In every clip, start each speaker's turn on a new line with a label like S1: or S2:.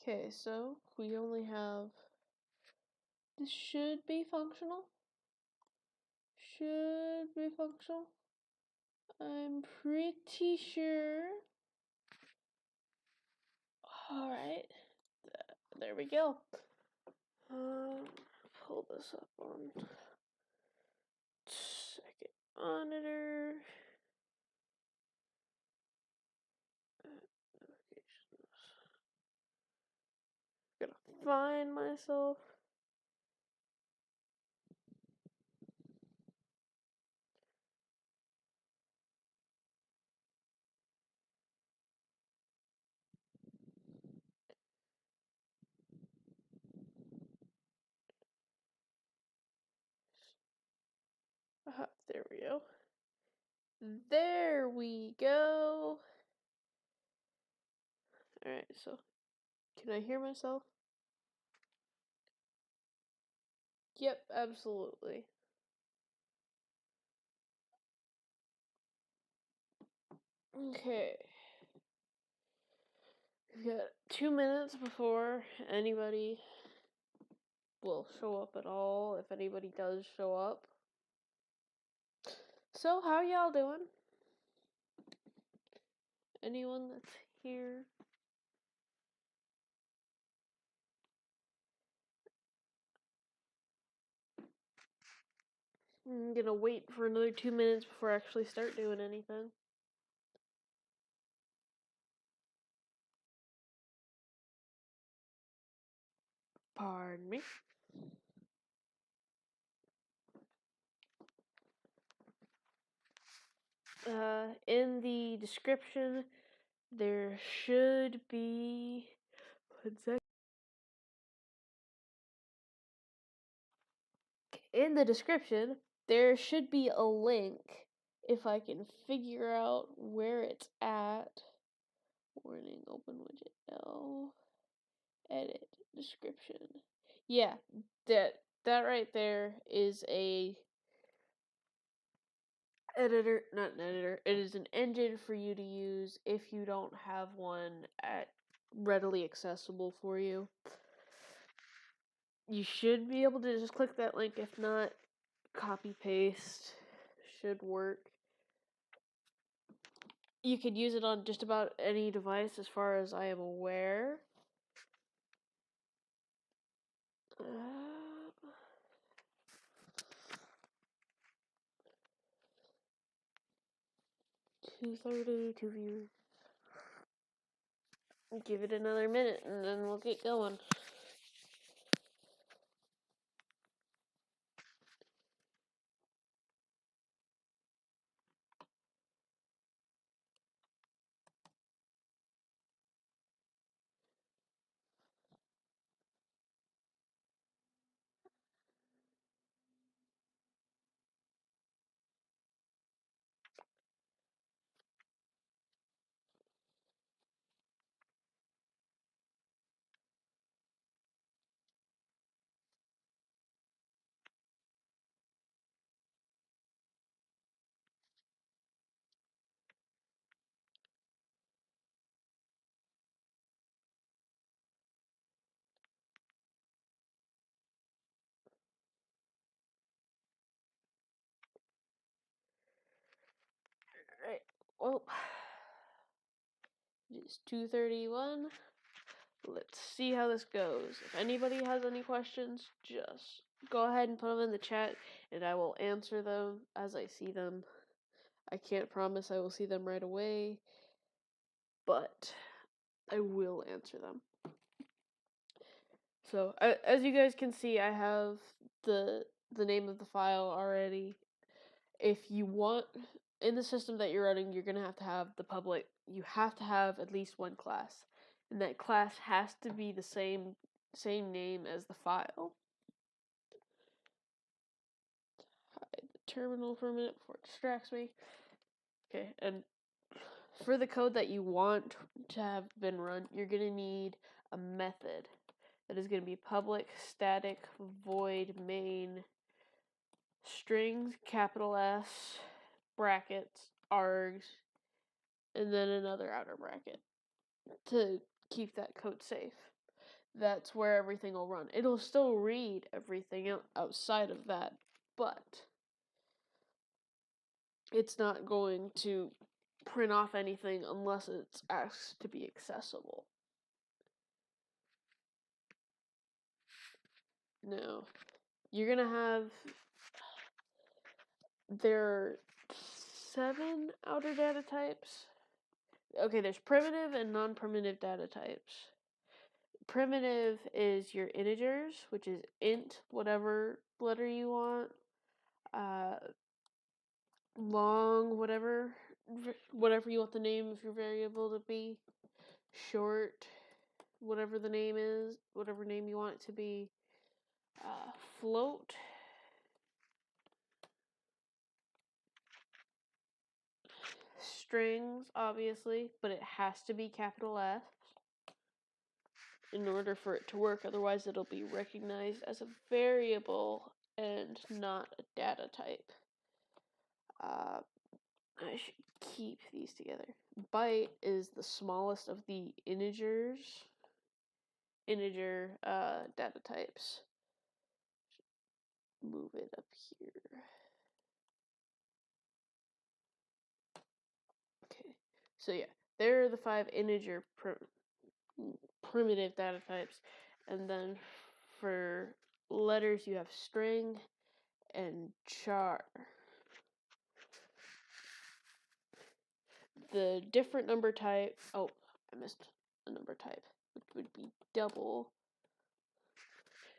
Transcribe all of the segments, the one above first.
S1: Okay, so we only have, this should be functional. Should be functional. I'm pretty sure. Alright, there we go. Pull this up on second monitor. Notifications. Gotta find myself. There we go. There we go. Alright, so can I hear myself? Yep, absolutely. Okay. We've got 2 minutes before anybody will show up at all, if anybody does show up. So, how y'all doing? Anyone that's here? I'm gonna wait for another 2 minutes before I actually start doing anything. Pardon me. In the description, there should be. In the description, there should be a link if I can figure out where it's at. Warning, open widget L. Edit description. Yeah, that right there is a editor, not an editor. It is an engine for you to use if you don't have one readily accessible for you. You should be able to just click that link. If not, copy paste should work. You could use it on just about any device as far as I am aware. 2:30, 2 viewers. Give it another minute and then we'll get going. Alright, well, it's 2:31. Let's see how this goes. If anybody has any questions, just go ahead and put them in the chat and I will answer them as I see them. I can't promise I will see them right away, but I will answer them. So, as you guys can see, I have the name of the file already. If you want, in the system that you're running, you're going to have the public, you have to have at least one class. And that class has to be the same name as the file. Hide the terminal for a minute before it distracts me. Okay, and for the code that you want to have been run, you're going to need a method that is going to be public static void main strings, capital S, brackets, args, and then another outer bracket to keep that code safe. that's where everything will run. It'll still read everything outside of that, but it's not going to print off anything unless it's asked to be accessible. Now, you're gonna have, there are 7 outer data types. Okay, there's primitive and non-primitive data types. Primitive is your integers, which is int, whatever letter you want, long, whatever you want the name of your variable to be, short, whatever the name is, whatever name you want it to be, float, strings, obviously, but it has to be capital F in order for it to work. Otherwise, it'll be recognized as a variable and not a data type. I should keep these together. Byte is the smallest of the integer data types. Move it up here. Okay, so yeah, there are the 5 integer primitive data types, and then for letters you have string and char. The different number type, oh, I missed a number type, which would be double.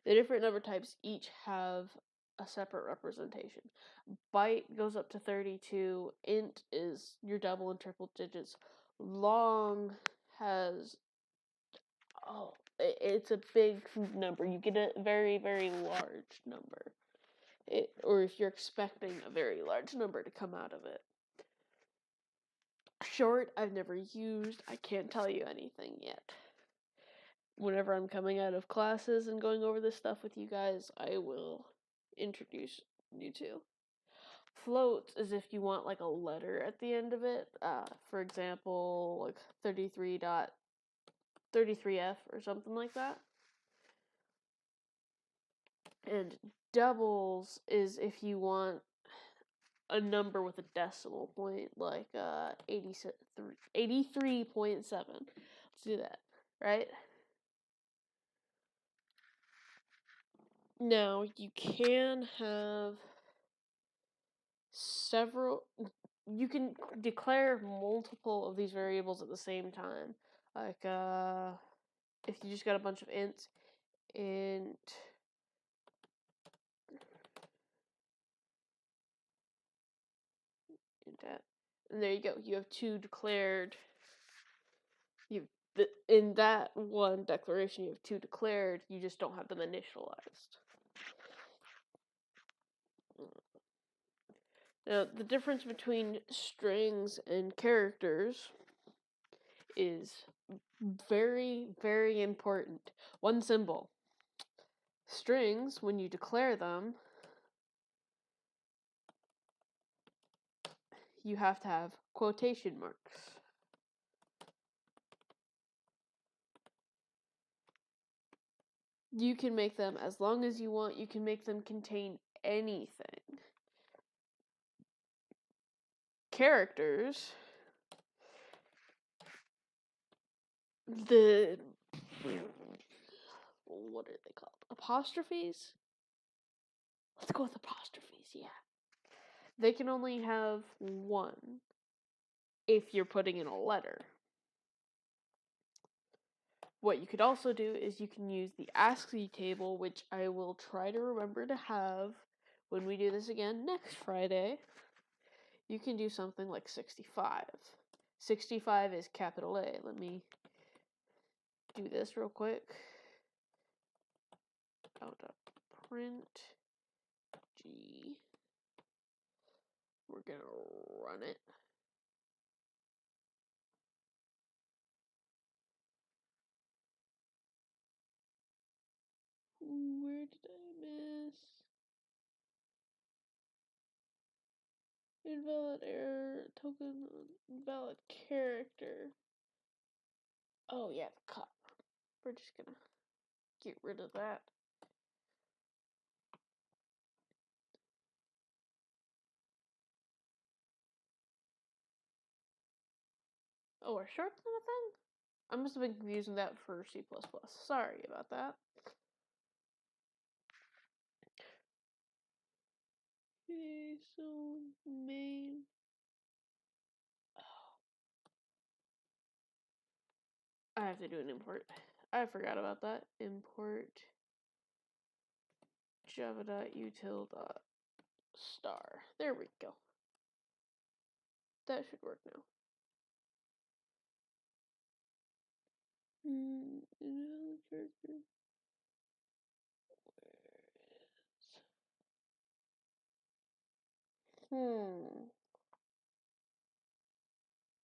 S1: The different number types each have a separate representation. Byte goes up to 32, int is your double and triple digits, long has, it's a big number. You get a very, very large number. Or if you're expecting a very large number to come out of it. Short, I've never used. I can't tell you anything yet. Whenever I'm coming out of classes and going over this stuff with you guys, I will introduce you to. Float is if you want like a letter at the end of it. For example, like 33.33f or something like that. And doubles is if you want a number with a decimal point, like 83.7. Let's do that, right? Now, you can have you can declare multiple of these variables at the same time. Like, if you just got a bunch of ints, int that, and there you go. You have 2 declared. In that one declaration, you have 2 declared. You just don't have them initialized. Now, the difference between strings and characters is very, very important. One symbol. Strings, when you declare them, you have to have quotation marks. You can make them as long as you want. You can make them contain anything. Characters, what are they called? Apostrophes? Let's go with apostrophes, yeah. They can only have 1 if you're putting in a letter. What you could also do is you can use the ASCII table, which I will try to remember to have when we do this again next Friday. You can do something like 65. 65 is capital A. Let me do this real quick. Print G. We're gonna run it. Where did I miss? Invalid error, token, invalid character. Oh yeah, the cut. We're just gonna get rid of that. Oh, are shorts not a thing? I must have been confusing that for C++. Sorry about that. Okay, so main. Oh. I have to do an import. I forgot about that. Import java.util.star. There we go. That should work now.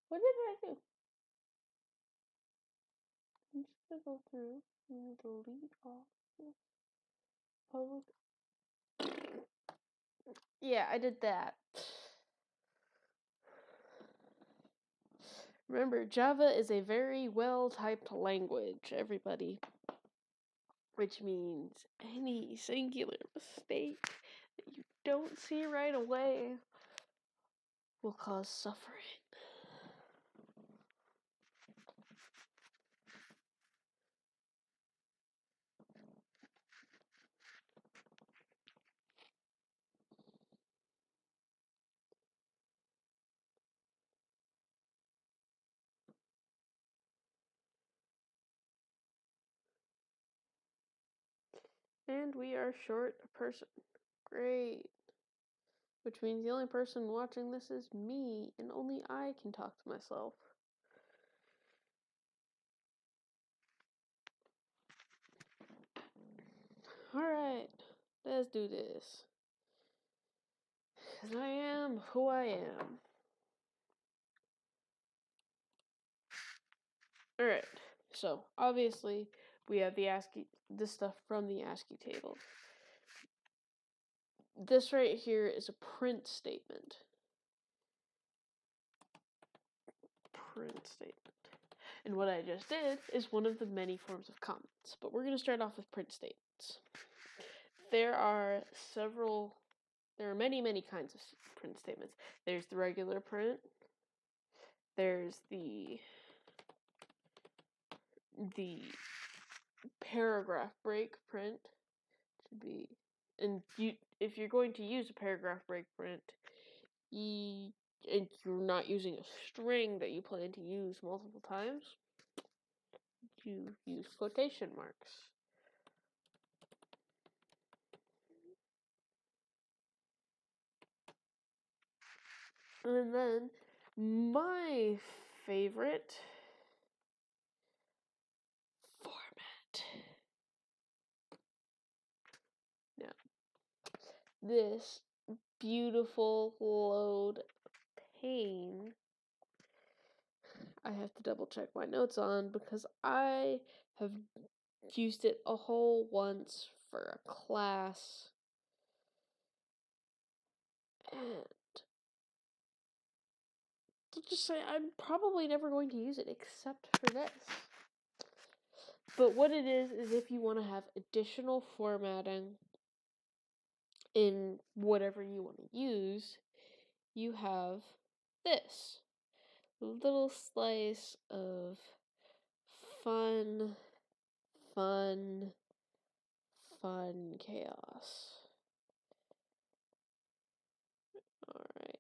S1: What did I do? I'm just gonna go through and delete all public. Yeah, I did that. Remember, Java is a very well-typed language, everybody. Which means any singular mistake that you don't see right away will cause suffering. And we are short a person. Great. Which means the only person watching this is me, and only I can talk to myself. Alright, let's do this. Because I am who I am. Alright, so obviously we have the ASCII, this stuff from the ASCII table. This right here is a print statement. Print statement. And what I just did is one of the many forms of comments, but we're going to start off with print statements. There are many kinds of print statements. There's the regular print. There's the paragraph break print. Should be, and if you're going to use a paragraph break print, and you're not using a string that you plan to use multiple times, you use quotation marks. And then my favorite format. Now, this beautiful load pane, I have to double check my notes on because I have used it a whole once for a class. And to just say, I'm probably never going to use it except for this. But what it is if you want to have additional formatting in whatever you want to use, you have this little slice of fun chaos. Alright.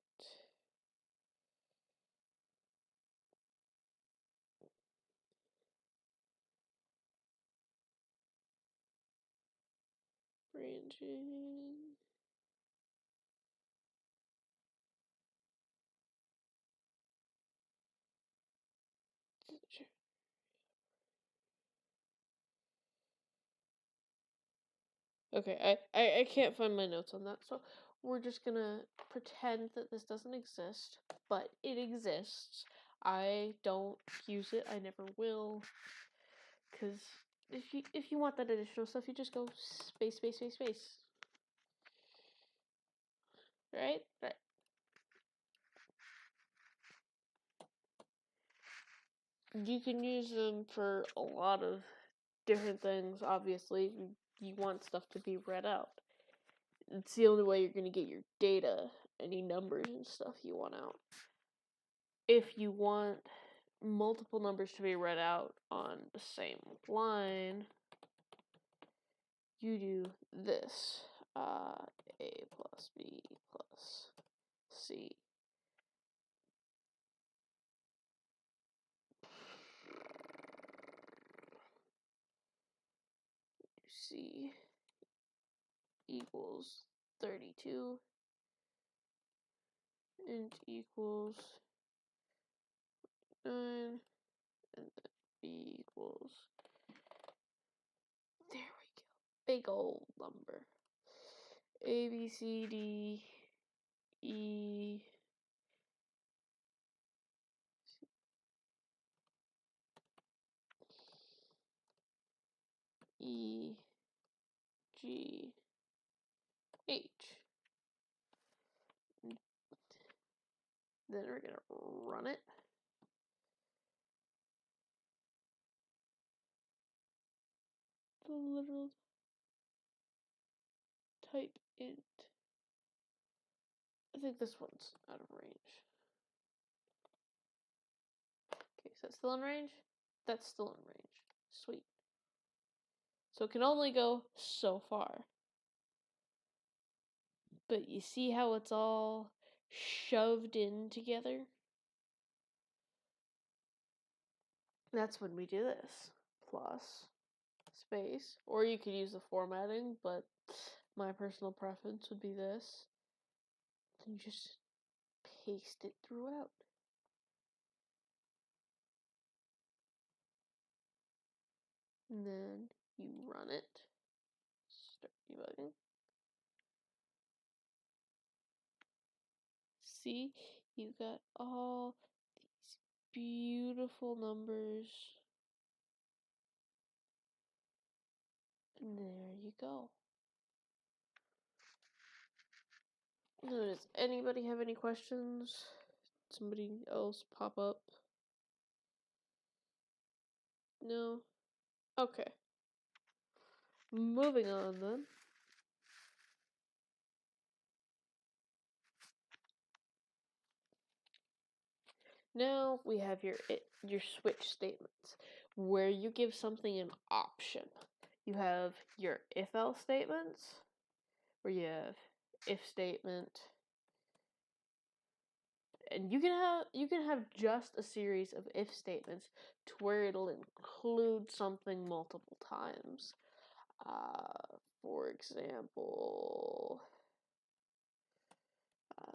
S1: Branching. Okay, I can't find my notes on that, so we're just gonna pretend that this doesn't exist, but it exists. I don't use it, I never will, because if you want that additional stuff, you just go space. Right? Right. You can use them for a lot of different things, obviously. You want stuff to be read out. It's the only way you're going to get your data, any numbers and stuff you want out. If you want multiple numbers to be read out on the same line, you do this. A plus B plus C. C equals 32. Int equals 9. And then B equals... There we go. Big old number. A, B, C, D, E, E, G, H. Then we're going to run it. The literal type int. I think this one's out of range. Okay, is that still in range? That's still in range. Sweet. So it can only go so far. But you see how it's all shoved in together? That's when we do this. Plus space. Or you could use the formatting, but my personal preference would be this. Then you just paste it throughout. And then you run it. Start debugging. See, you got all these beautiful numbers. And there you go. Now, does anybody have any questions? Somebody else pop up? No? Okay. Moving on then. Now we have your switch statements, where you give something an option. You have your if-else statements, where you have if statement, and you can have just a series of if statements to where it'll include something multiple times. For example,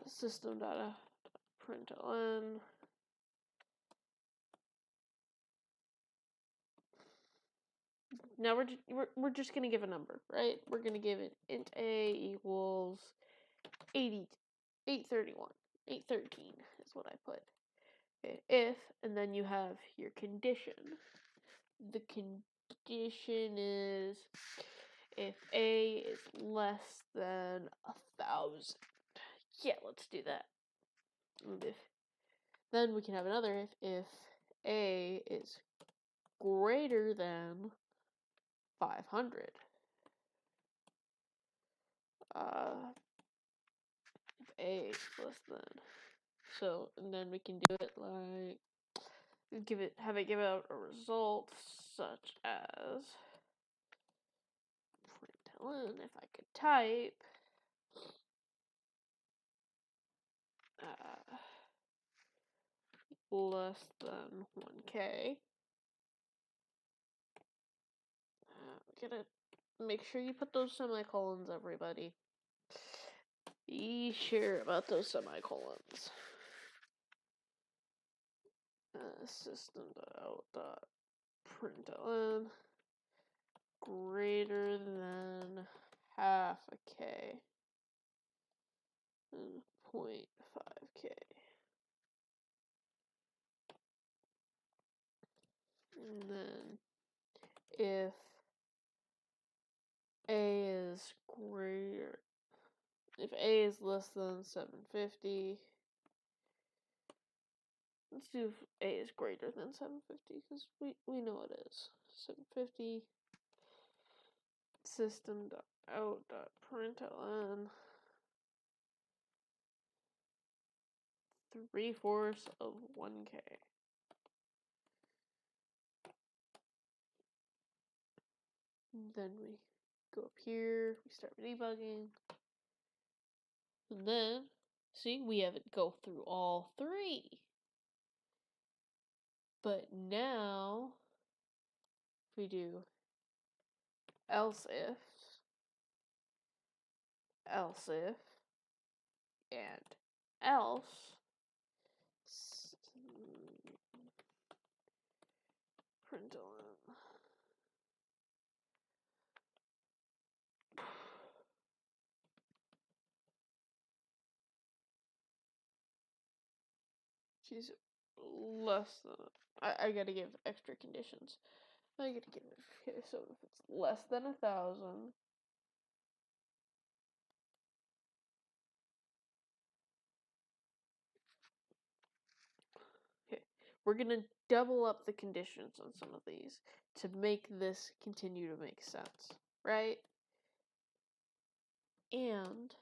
S1: system data println. Now we're just gonna give a number, right? We're gonna give it int a equals 80, 831, 813 is what I put. Okay, if, and then you have your condition. The condition is if a is less than 1,000. Yeah, let's do that. And then we can have another if a is greater than 500. If a is less than. So, and then we can do it like, have it give out a result such as println, if I could type, less than 1k. Gotta make sure you put those semicolons, everybody. Be sure about those semicolons. System.out.println greater than half a k and 0.5k. And then if a is greater, if a is less than 750, let's do if a is greater than 750 because we know it is. 750 system.out.println 3/4 of 1K. Then we go up here, we start debugging. And then, see, we have it go through all three. But now, if we do else if, and else, println. She's less than, I gotta give extra conditions. I gotta give it, okay, so if it's less than 1,000, okay, we're gonna double up the conditions on some of these to make this continue to make sense, right? And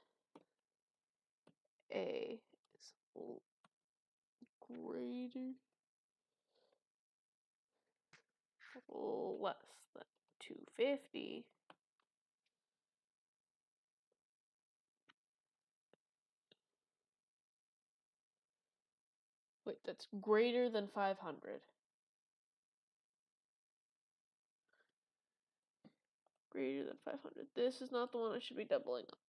S1: A is greater, less than 250. Wait, that's greater than 500. Greater than 500. This is not the one I should be doubling up.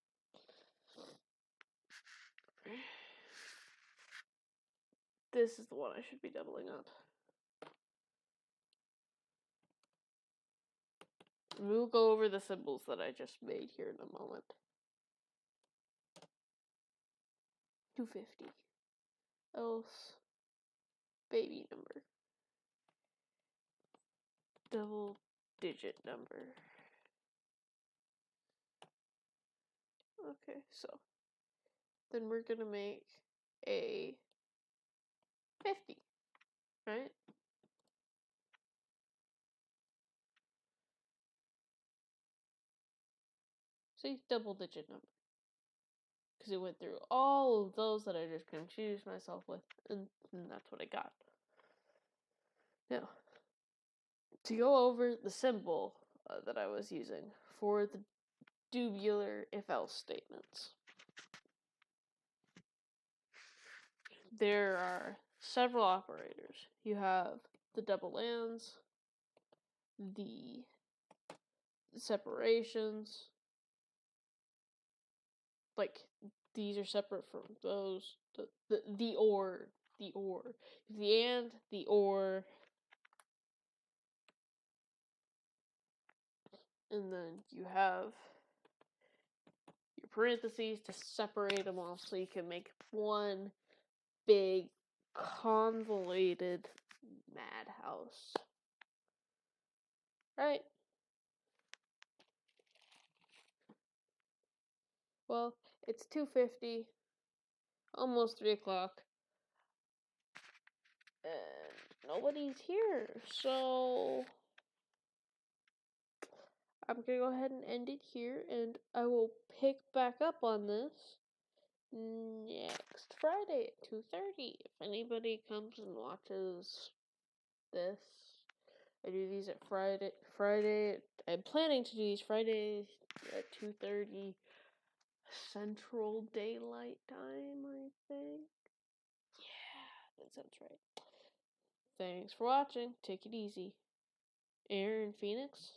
S1: This is the one I should be doubling up. We'll go over the symbols that I just made here in a moment. 250. Else, baby number. Double digit number. Okay, so then we're gonna make a 50, right? See, double digit number. Because it went through all of those that I just confused myself with, and that's what I got. Now, to go over the symbol that I was using for the tubular if-else statements. There are several operators. You have the double ands, the separations, like these are separate from those, the or, the and, the or, and then you have your parentheses to separate them all so you can make one big convoluted madhouse. Right? Well, it's 2:50, almost 3 o'clock, and nobody's here, so I'm gonna go ahead and end it here, and I will pick back up on this next Friday at 2:30. If anybody comes and watches this, I do these at Friday. I'm planning to do these Fridays at 2:30 Central Daylight Time, I think. Yeah, that sounds right. Thanks for watching. Take it easy. Aaron Phoenix